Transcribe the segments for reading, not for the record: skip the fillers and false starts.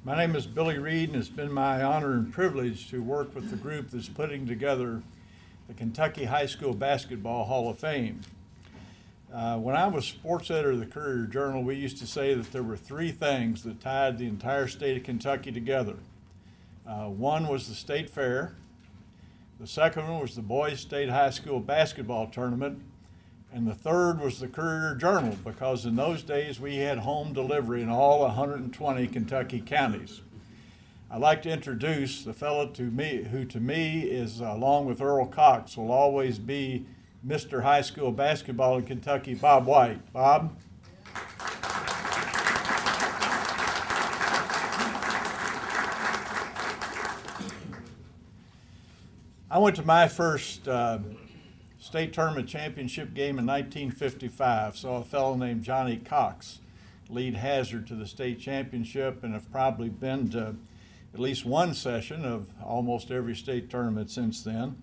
My name is Billy Reed, and it's been my honor and privilege to work with the group that's putting together the Kentucky High School Basketball Hall of Fame. When I was sports editor of the Courier-Journal, we used to say that there were three things that tied the entire state of Kentucky together. One was the state fair. The second one was the Boys State High School basketball tournament. And the third was the Courier-Journal, because in those days we had home delivery in all 120 Kentucky counties. I'd like to introduce the fellow who to me is, along with Earl Cox, will always be Mr. High School Basketball in Kentucky, Bob White. Bob? I went to my first state tournament championship game in 1955. Saw a fellow named Johnny Cox lead hazard to the state championship, and have probably been to at least one session of almost every state tournament since then.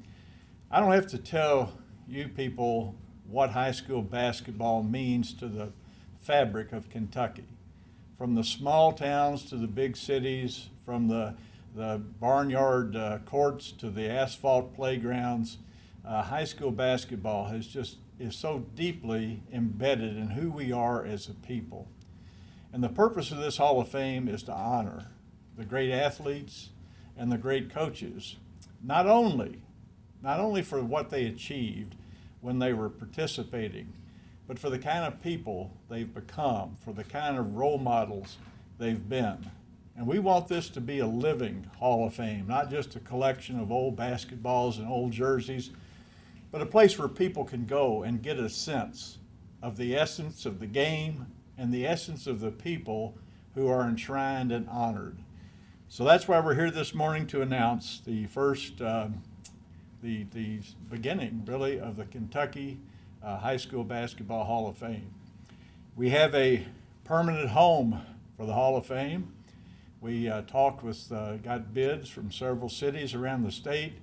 I don't have to tell you people what high school basketball means to the fabric of Kentucky. From the small towns to the big cities, from the barnyard courts to the asphalt playgrounds, high school basketball is so deeply embedded in who we are as a people. And the purpose of this Hall of Fame is to honor the great athletes and the great coaches, not only for what they achieved when they were participating, but for the kind of people they've become, for the kind of role models they've been. And we want this to be a living Hall of Fame, not just a collection of old basketballs and old jerseys, but a place where people can go and get a sense of the essence of the game and the essence of the people who are enshrined and honored. So that's why we're here this morning to announce the first, the beginning, really, of the Kentucky High School Basketball Hall of Fame. We have a permanent home for the Hall of Fame. We got bids from several cities around the state.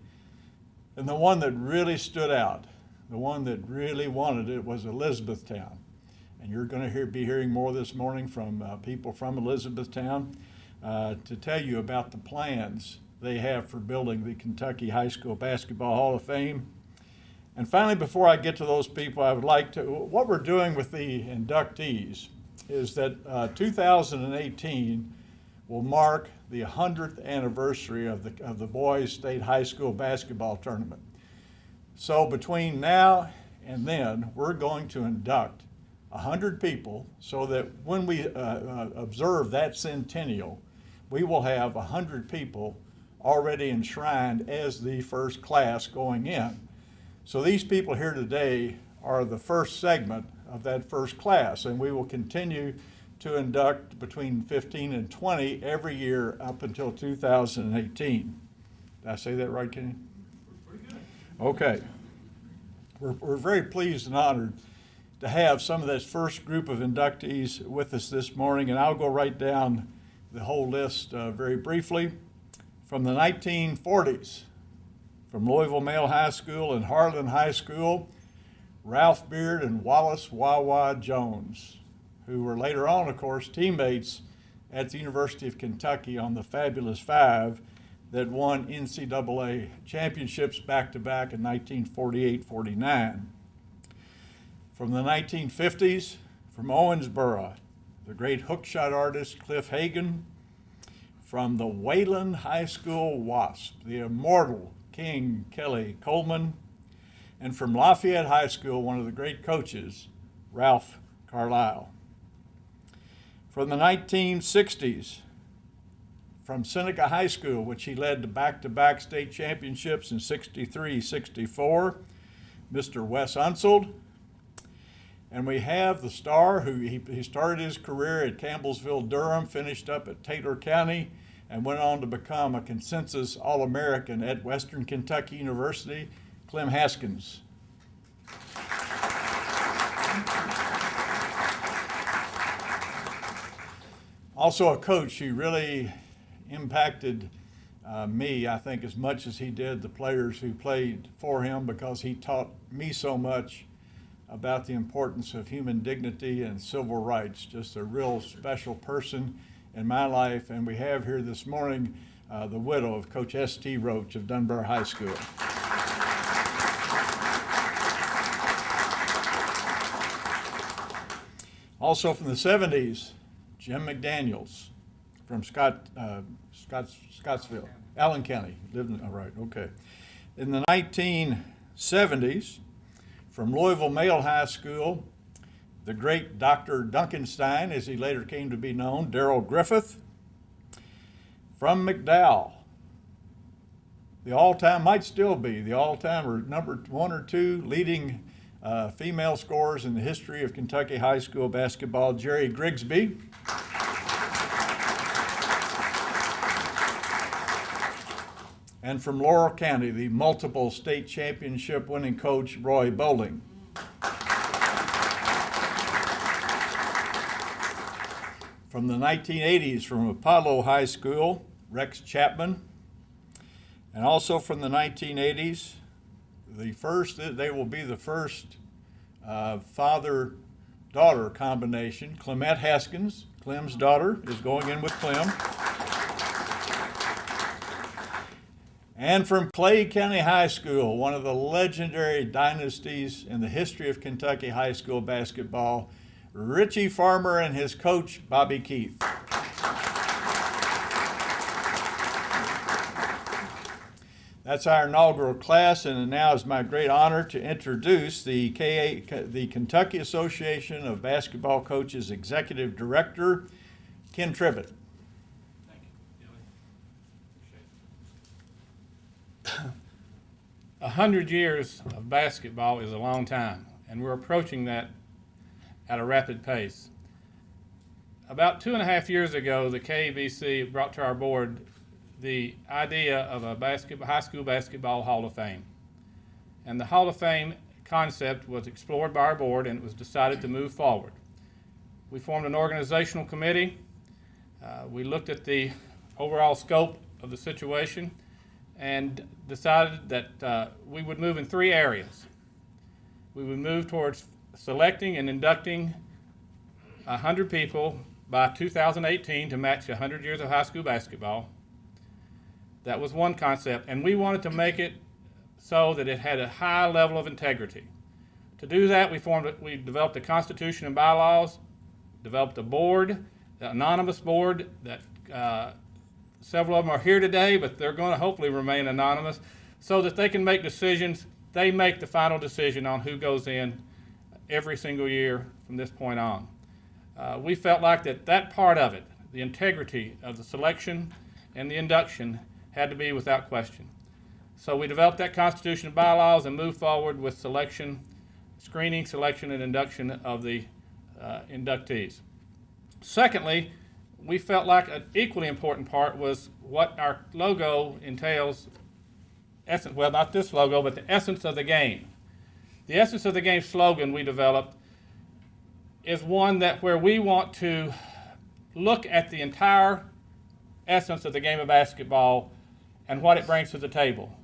And the one that really stood out, the one that really wanted it, was Elizabethtown. And you're going to be hearing more this morning from people from Elizabethtown to tell you about the plans they have for building the Kentucky High School Basketball Hall of Fame. And finally, before I get to those people, I would like to, what we're doing with the inductees is that 2018 will mark the 100th anniversary of the Boys State High School Basketball Tournament. So between now and then, we're going to induct 100 people so that when we observe that centennial, we will have 100 people already enshrined as the first class going in. So these people here today are the first segment of that first class, and we will continue to induct between 15 and 20 every year up until 2018. Did I say that right, Kenny? Pretty good. Okay. We're very pleased and honored to have some of this first group of inductees with us this morning, and I'll go right down the whole list very briefly. From the 1940s, from Louisville Male High School and Harlan High School, Ralph Beard and Wallace Wawa Jones, who were later on, of course, teammates at the University of Kentucky on the Fabulous Five that won NCAA championships back-to-back in 1948-49. From the 1950s, from Owensboro, the great hookshot artist Cliff Hagan. From the Wayland High School Wasp, the immortal King Kelly Coleman. And from Lafayette High School, one of the great coaches, Ralph Carlisle. From the 1960s, from Seneca High School, which he led to back-to-back state championships in 63, 64, Mr. Wes Unseld. And we have the star who he started his career at Campbellsville, Durham, finished up at Taylor County, and went on to become a consensus All-American at Western Kentucky University, Clem Haskins. Also a coach who really impacted me, I think, as much as he did the players who played for him, because he taught me so much about the importance of human dignity and civil rights. Just a real special person in my life, and we have here this morning the widow of Coach S.T. Roach of Dunbar High School. Also from the 70s, Jim McDaniels from Scottsville, Allen County. All right, okay. In the 1970s, from Louisville Male High School, the great Dr. Duncanstein, as he later came to be known, Darrell Griffith. From McDowell, the all-time, might still be the all-time or number 1 or 2 leading female scorers in the history of Kentucky high school basketball, Jerry Grigsby. And from Laurel County, the multiple state championship winning coach, Roy Bowling. From the 1980s, from Apollo High School, Rex Chapman. And also from the 1980s, they will be the first father-daughter combination. Clemette Haskins, Clem's daughter, is going in with Clem. And from Clay County High School, one of the legendary dynasties in the history of Kentucky high school basketball, Richie Farmer and his coach, Bobby Keith. That's our inaugural class, and now it's my great honor to introduce the Kentucky Association of Basketball Coaches Executive Director, Ken Trivett. Thank you, Billy. 100 years of basketball is a long time, and we're approaching that at a rapid pace. About 2.5 years ago, the KBC brought to our board the idea of a high school basketball Hall of Fame. And the Hall of Fame concept was explored by our board, and it was decided to move forward. We formed an organizational committee. We looked at the overall scope of the situation and decided that we would move in 3 areas. We would move towards selecting and inducting 100 people by 2018 to match 100 years of high school basketball. That was one concept, and we wanted to make it so that it had a high level of integrity. To do that, we developed a constitution and bylaws, developed a board, an anonymous board that several of them are here today, but they're going to hopefully remain anonymous so that they can make decisions. They make the final decision on who goes in every single year from this point on. We felt like that part of it, the integrity of the selection and the induction, had to be without question. So we developed that constitution and bylaws and moved forward with screening, selection, and induction of the inductees. Secondly, we felt like an equally important part was what our logo entails, well, not this logo, but the essence of the game. The essence of the game slogan we developed is one where we want to look at the entire essence of the game of basketball and what it brings to the table.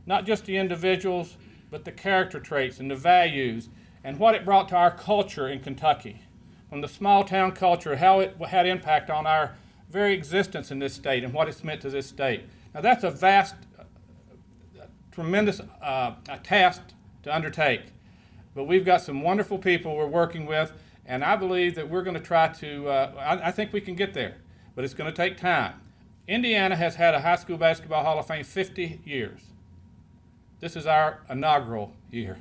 Not just the individuals, but the character traits and the values and what it brought to our culture in Kentucky. From the small town culture, how it had impact on our very existence in this state and what it's meant to this state. Now that's a vast, tremendous task to undertake. But we've got some wonderful people we're working with, and I believe that we're going to try to, I think we can get there, but it's going to take time. Indiana has had a high school basketball Hall of Fame 50 years. This is our inaugural year.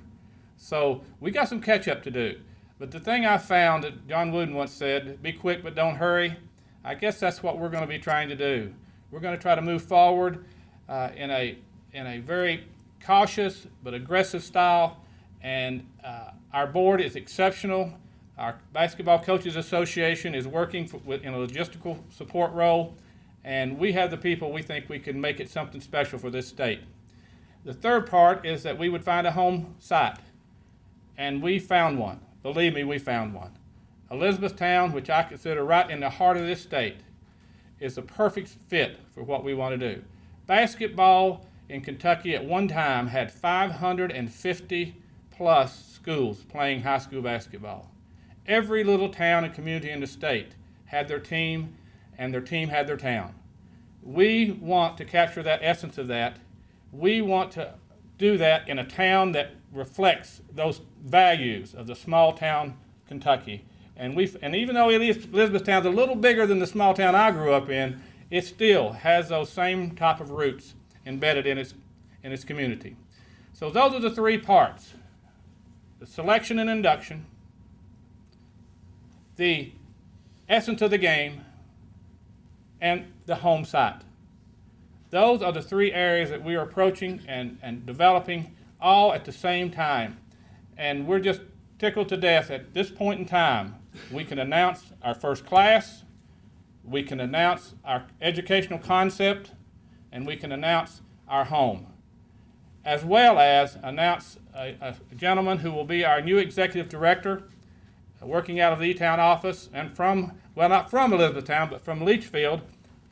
So we got some catch up to do. But the thing I found that John Wooden once said, be quick but don't hurry, I guess that's what we're going to be trying to do. We're going to try to move forward in a very cautious but aggressive style, and our board is exceptional. Our Basketball Coaches Association is working in a logistical support role, and we have the people we think we can make it something special for this state. The third part is that we would find a home site, and we found one. Believe me, we found one. Elizabethtown, which I consider right in the heart of this state, is a perfect fit for what we want to do. Basketball in Kentucky at one time had 550 plus schools playing high school basketball. Every little town and community in the state had their team, and their team had their town. We want to capture that essence of that. We want to do that in a town that reflects those values of the small town Kentucky. And even though Elizabethtown's a little bigger than the small town I grew up in, it still has those same type of roots embedded in its community. So those are the three parts: the selection and induction, the essence of the game, and the home site. Those are the three areas that we are approaching and developing all at the same time. And we're just tickled to death at this point in time. We can announce our first class, we can announce our educational concept, and we can announce our home, as well as announce a gentleman who will be our new executive director, working out of the E-Town office and not from Elizabethtown, but from Leachfield,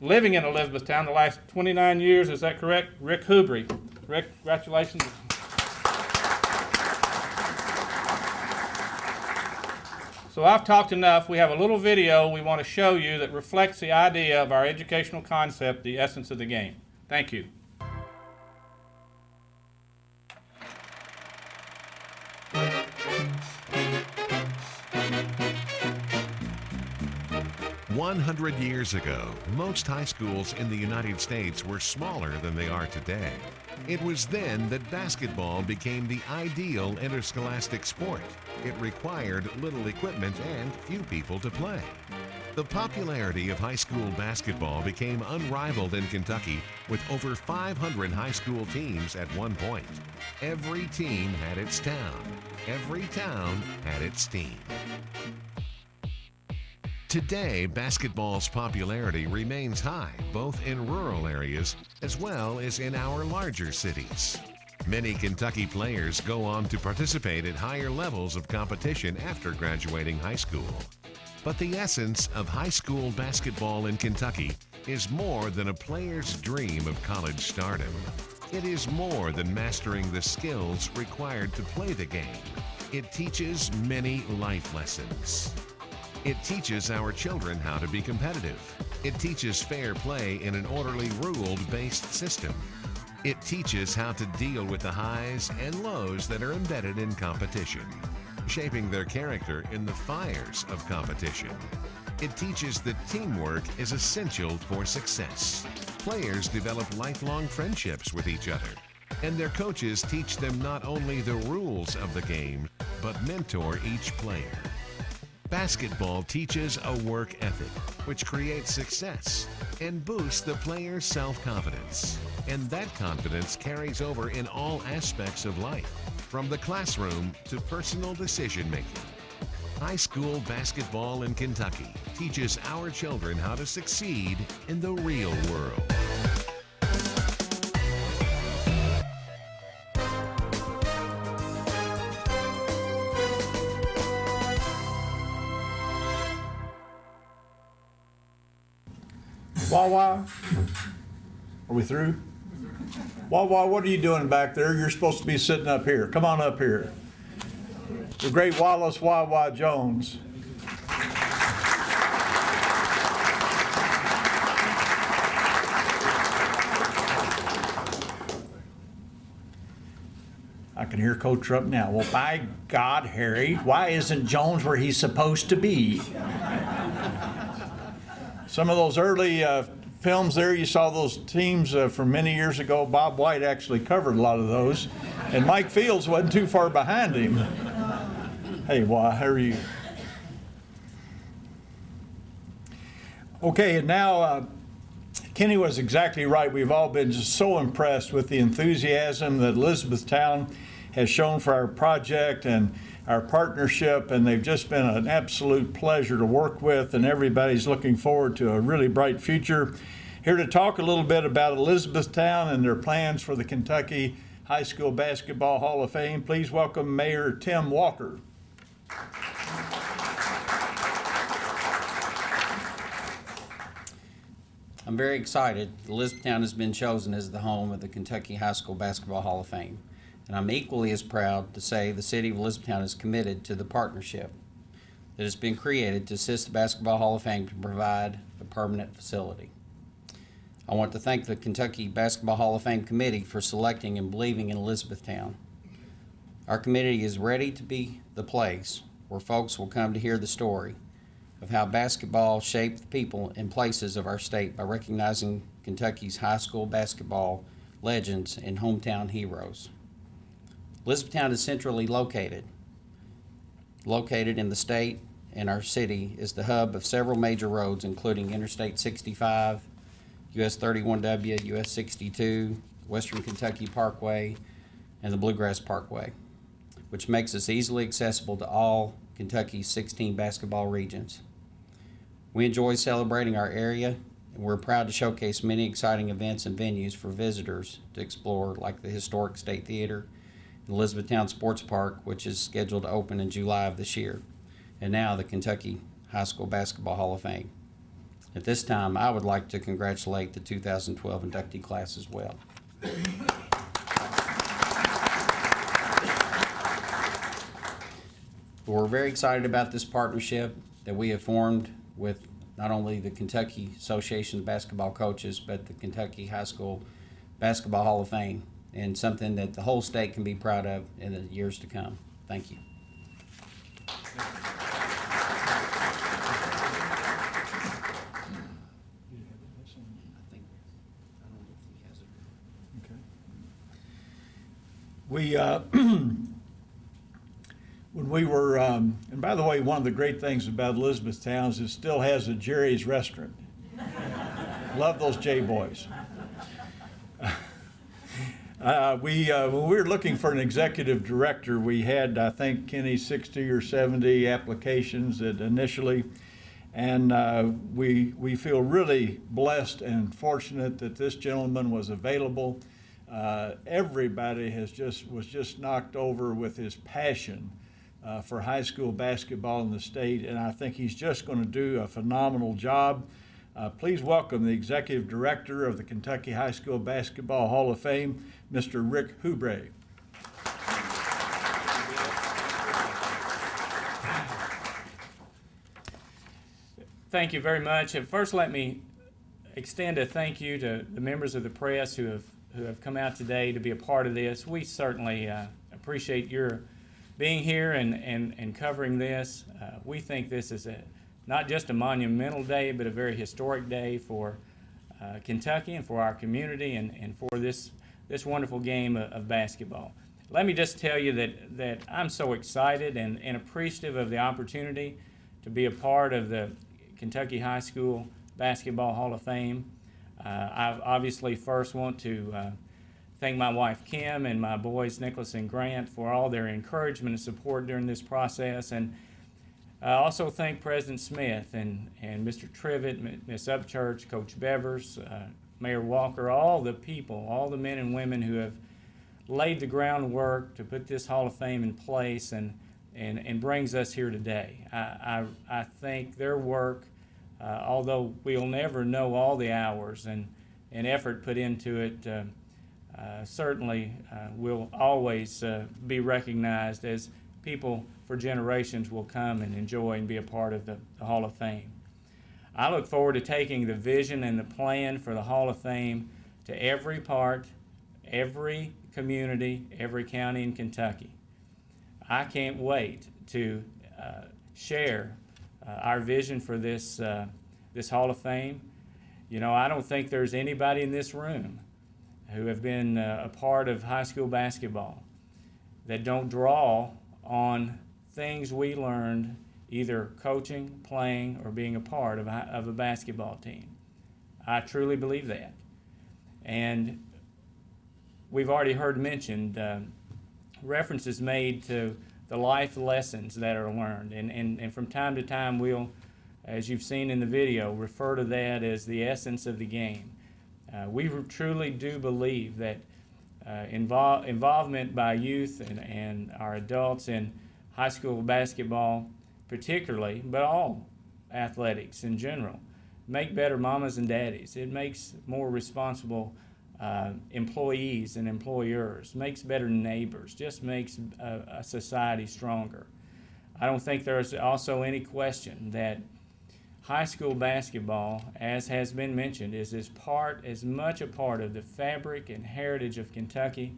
living in Elizabethtown the last 29 years, is that correct? Rick Hubry. Rick, congratulations. So I've talked enough. We have a little video we want to show you that reflects the idea of our educational concept, the essence of the game. Thank you. "100 years ago, most high schools in the United States were smaller than they are today. It was then that basketball became the ideal interscholastic sport. It required little equipment and few people to play. The popularity of high school basketball became unrivaled in Kentucky, with over 500 high school teams at one point. Every team had its town. Every town had its team. Today, basketball's popularity remains high, both in rural areas as well as in our larger cities. Many Kentucky players go on to participate at higher levels of competition after graduating high school. But the essence of high school basketball in Kentucky is more than a player's dream of college stardom. It is more than mastering the skills required to play the game. It teaches many life lessons. It teaches our children how to be competitive. It teaches fair play in an orderly, rule-based system. It teaches how to deal with the highs and lows that are embedded in competition, shaping their character in the fires of competition. It teaches that teamwork is essential for success. Players develop lifelong friendships with each other, and their coaches teach them not only the rules of the game, but mentor each player. Basketball teaches a work ethic, which creates success and boosts the player's self-confidence. And that confidence carries over in all aspects of life, from the classroom to personal decision-making. High school basketball in Kentucky teaches our children how to succeed in the real world. Wawa, are we through? Wawa, what are you doing back there? You're supposed to be sitting up here. Come on up here. The great Wallace Wawa Jones. I can hear Coach Rupp now. Well, by God, Harry, why isn't Jones where he's supposed to be? Some of those early films there, you saw those teams from many years ago. Bob White actually covered a lot of those, and Mike Fields wasn't too far behind him. Hey, why, how are you? Okay, and now Kenny was exactly right. We've all been just so impressed with the enthusiasm that Elizabethtown has shown for our project and our partnership, and they've just been an absolute pleasure to work with, and everybody's looking forward to a really bright future. Here to talk a little bit about Elizabethtown and their plans for the Kentucky High School Basketball Hall of Fame, please welcome Mayor Tim Walker. I'm very excited. Elizabethtown has been chosen as the home of the Kentucky High School Basketball Hall of Fame. And I'm equally as proud to say the city of Elizabethtown is committed to the partnership that has been created to assist the Basketball Hall of Fame to provide the permanent facility. I want to thank the Kentucky Basketball Hall of Fame Committee for selecting and believing in Elizabethtown. Our committee is ready to be the place where folks will come to hear the story of how basketball shaped the people and places of our state by recognizing Kentucky's high school basketball legends and hometown heroes. Elizabethtown is centrally located in the state, and our city is the hub of several major roads, including Interstate 65, US 31W, US 62, Western Kentucky Parkway, and the Bluegrass Parkway, which makes us easily accessible to all Kentucky's 16 basketball regions. We enjoy celebrating our area, and we're proud to showcase many exciting events and venues for visitors to explore, like the historic State Theater, the Elizabethtown Sports Park, which is scheduled to open in July of this year, and now the Kentucky High School Basketball Hall of Fame. At this time, I would like to congratulate the 2012 inductee class as well. We're very excited about this partnership that we have formed with not only the Kentucky Association of Basketball Coaches, but the Kentucky High School Basketball Hall of Fame, and something that the whole state can be proud of in the years to come. Thank you. We, when we were, and by the way, one of the great things about Elizabethtown is it still has a Jerry's restaurant. Love those J-boys. When we were looking for an executive director, we had, I think, Kenny, 60 or 70 applications initially, and we feel really blessed and fortunate that this gentleman was available. Everybody was just knocked over with his passion for high school basketball in the state, and I think he's just going to do a phenomenal job. Please welcome the Executive Director of the Kentucky High School Basketball Hall of Fame, Mr. Rick Hubre. Thank you very much. And first, let me extend a thank you to the members of the press who have come out today to be a part of this. We certainly appreciate your being here and covering this. We think this is not just a monumental day, but a very historic day for Kentucky and for our community and for this wonderful game of basketball. Let me just tell you that I'm so excited and appreciative of the opportunity to be a part of the Kentucky High School Basketball Hall of Fame. I obviously first want to thank my wife Kim and my boys Nicholas and Grant for all their encouragement and support during this process, and I also thank President Smith and Mr. Trivett, Ms. Upchurch, Coach Bevers, Mayor Walker, all the people, all the men and women who have laid the groundwork to put this Hall of Fame in place and brings us here today. I think their work, although we'll never know all the hours and effort put into it, certainly will always be recognized as people for generations will come and enjoy and be a part of the Hall of Fame. I look forward to taking the vision and the plan for the Hall of Fame to every part, every community, every county in Kentucky. I can't wait to share our vision for this Hall of Fame. You know, I don't think there's anybody in this room who have been a part of high school basketball that don't draw on things we learned either coaching, playing, or being a part of a basketball team. I truly believe that. And we've already heard mentioned references made to the life lessons that are learned. And from time to time we'll, as you've seen in the video, refer to that as the essence of the game. We truly do believe that involvement by youth and our adults in high school basketball particularly, but all athletics in general, make better mamas and daddies. It makes more responsible employees and employers, makes better neighbors, just makes a society stronger. I don't think there's also any question that high school basketball, as has been mentioned, is as much a part of the fabric and heritage of Kentucky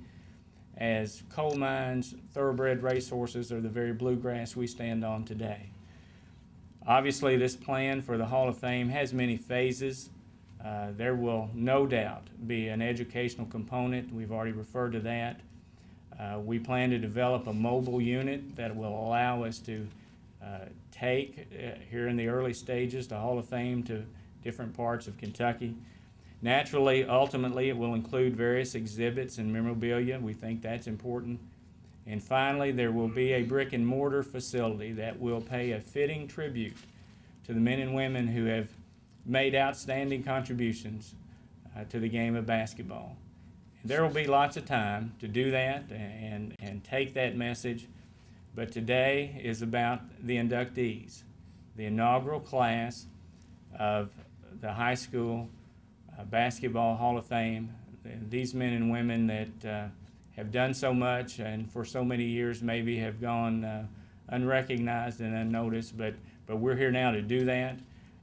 as coal mines, thoroughbred racehorses, or the very bluegrass we stand on today. Obviously, this plan for the Hall of Fame has many phases. There will no doubt be an educational component. We've already referred to that. We plan to develop a mobile unit that will allow us to take, here in the early stages, the Hall of Fame to different parts of Kentucky. Naturally, ultimately, it will include various exhibits and memorabilia. We think that's important. And finally, there will be a brick and mortar facility that will pay a fitting tribute to the men and women who have made outstanding contributions to the game of basketball. There will be lots of time to do that and take that message, but today is about the inductees, the inaugural class of the high school Basketball Hall of Fame. These men and women that have done so much and for so many years maybe have gone unrecognized and unnoticed, but we're here now to do that.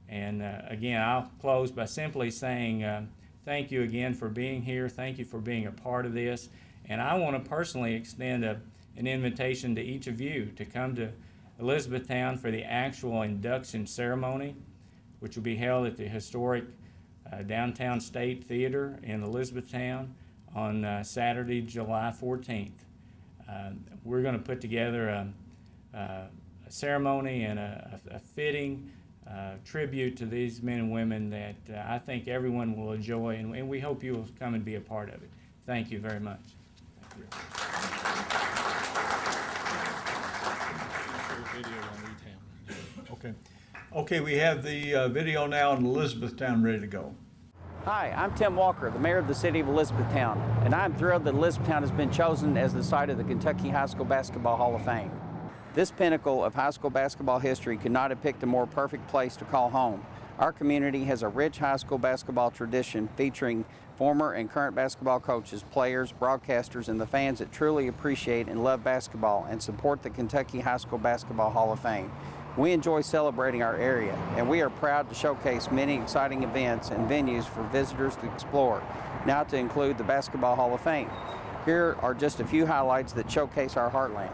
And again, I'll close by simply saying thank you again for being here. Thank you for being a part of this. And I want to personally extend an invitation to each of you to come to Elizabethtown for the actual induction ceremony, which will be held at the historic Downtown State Theater in Elizabethtown on Saturday, July 14th. We're going to put together a ceremony and a fitting tribute to these men and women that I think everyone will enjoy, and we hope you will come and be a part of it. Thank you very much. Okay, we have the video now in Elizabethtown ready to go. Hi, I'm Tim Walker, the mayor of the city of Elizabethtown, and I'm thrilled that Elizabethtown has been chosen as the site of the Kentucky High School Basketball Hall of Fame. This pinnacle of high school basketball history could not have picked a more perfect place to call home. Our community has a rich high school basketball tradition featuring former and current basketball coaches, players, broadcasters, and the fans that truly appreciate and love basketball and support the Kentucky High School Basketball Hall of Fame. We enjoy celebrating our area, and we are proud to showcase many exciting events and venues for visitors to explore, now to include the Basketball Hall of Fame. Here are just a few highlights that showcase our heartland.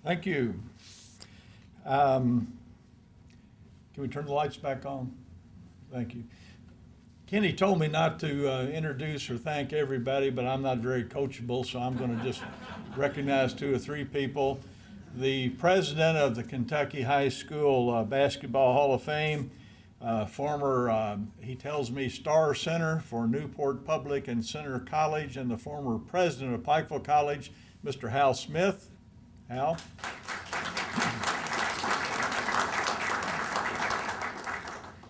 Thank you. Can we turn the lights back on? Thank you. Kenny told me not to introduce or thank everybody, but I'm not very coachable, so I'm going to just recognize 2 or 3 people. the president of the Kentucky High School Basketball Hall of Fame, former, he tells me, star center for Newport Public and Center College, and the former president of Pikeville College, Mr. Hal Smith. Hal?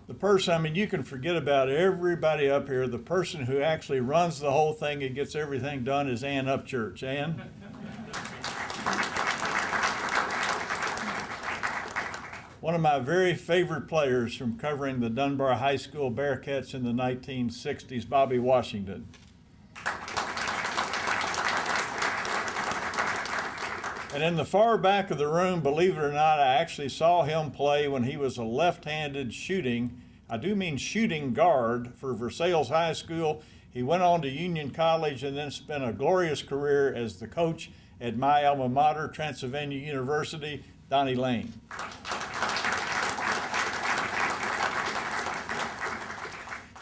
The person, I mean, you can forget about everybody up here. The person who actually runs the whole thing and gets everything done is Ann Upchurch. Ann? One of my very favorite players from covering the Dunbar High School Bearcats in the 1960s, Bobby Washington. And in the far back of the room, believe it or not, I actually saw him play when he was a left-handed shooting, I do mean shooting guard for Versailles High School. He went on to Union College and then spent a glorious career as the coach at my alma mater, Transylvania University, Donnie Lane.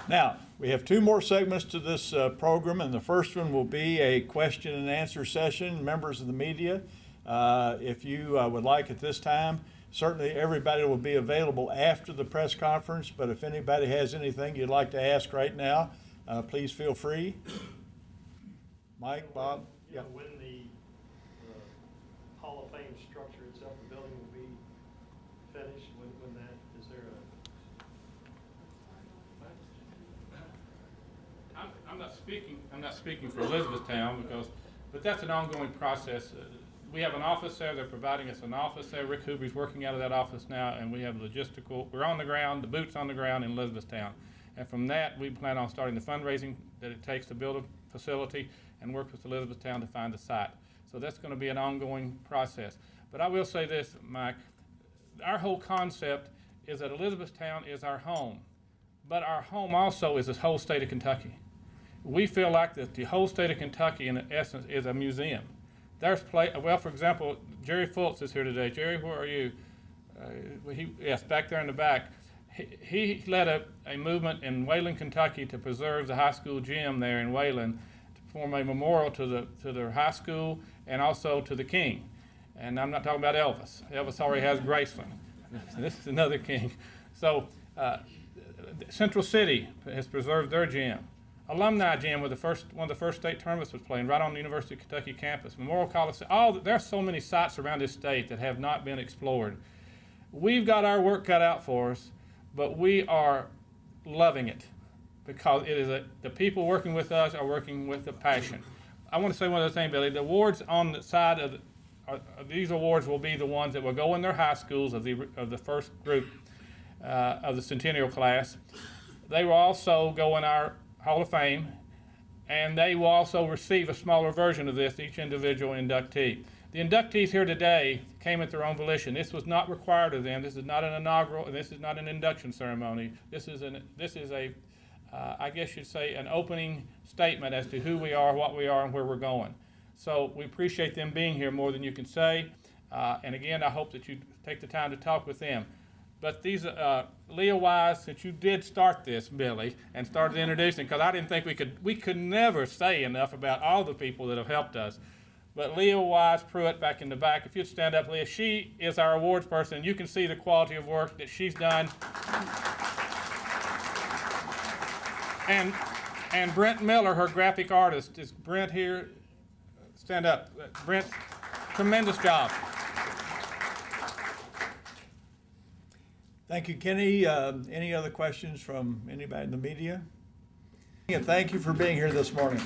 Now, we have two more segments to this program, and the first one will be a question and answer session. Members of the media, if you would like at this time, certainly everybody will be available after the press conference, but if anybody has anything you'd like to ask right now, please feel free. Mike, Bob? Yeah, when the Hall of Fame structure itself, the building will be finished, when that, is there a? I'm not speaking for Elizabethtown but that's an ongoing process. We have an office there. They're providing us an office there. Rick Hooby's working out of that office now, and we have logistical. We're on the ground, the boots on the ground in Elizabethtown. And from that, we plan on starting the fundraising that it takes to build a facility and work with Elizabethtown to find a site. So that's going to be an ongoing process. But I will say this, Mike, our whole concept is that Elizabethtown is our home, but our home also is this whole state of Kentucky. We feel like that the whole state of Kentucky, in essence, is a museum. There's well, for example, Jerry Fultz is here today. Jerry, where are you? Yes, back there in the back. He led a movement in Wayland, Kentucky to preserve the high school gym there in Wayland to form a memorial to their high school and also to the king. And I'm not talking about Elvis. Elvis already has Graceland. This is another king. So Central City has preserved their gym. Alumni Gym, where one of the first state tournaments was playing, right on the University of Kentucky campus. Memorial Coliseum. There's so many sites around this state that have not been explored. We've got our work cut out for us, but we are loving it because it is the people working with us are working with a passion. I want to say one other thing, Billy. The awards on the side of these awards will be the ones that will go in their high schools of the first group of the centennial class. They will also go in our Hall of Fame, and they will also receive a smaller version of this, each individual inductee. The inductees here today came at their own volition. This was not required of them. This is not an inaugural, this is not an induction ceremony. This is I guess you'd say, an opening statement as to who we are, what we are, and where we're going. So we appreciate them being here more than you can say. And again, I hope that you take the time to talk with them. But these, Leah Wise, since you did start this, Billy, and started introducing, because I didn't think we could never say enough about all the people that have helped us. But Leah Wise Pruitt back in the back, if you'd stand up, Leah, she is our awards person. You can see the quality of work that she's done. And Brent Miller, her graphic artist. Is Brent here? Stand up. Brent, tremendous job. Thank you, Kenny. Any other questions from anybody in the media? And thank you for being here this morning.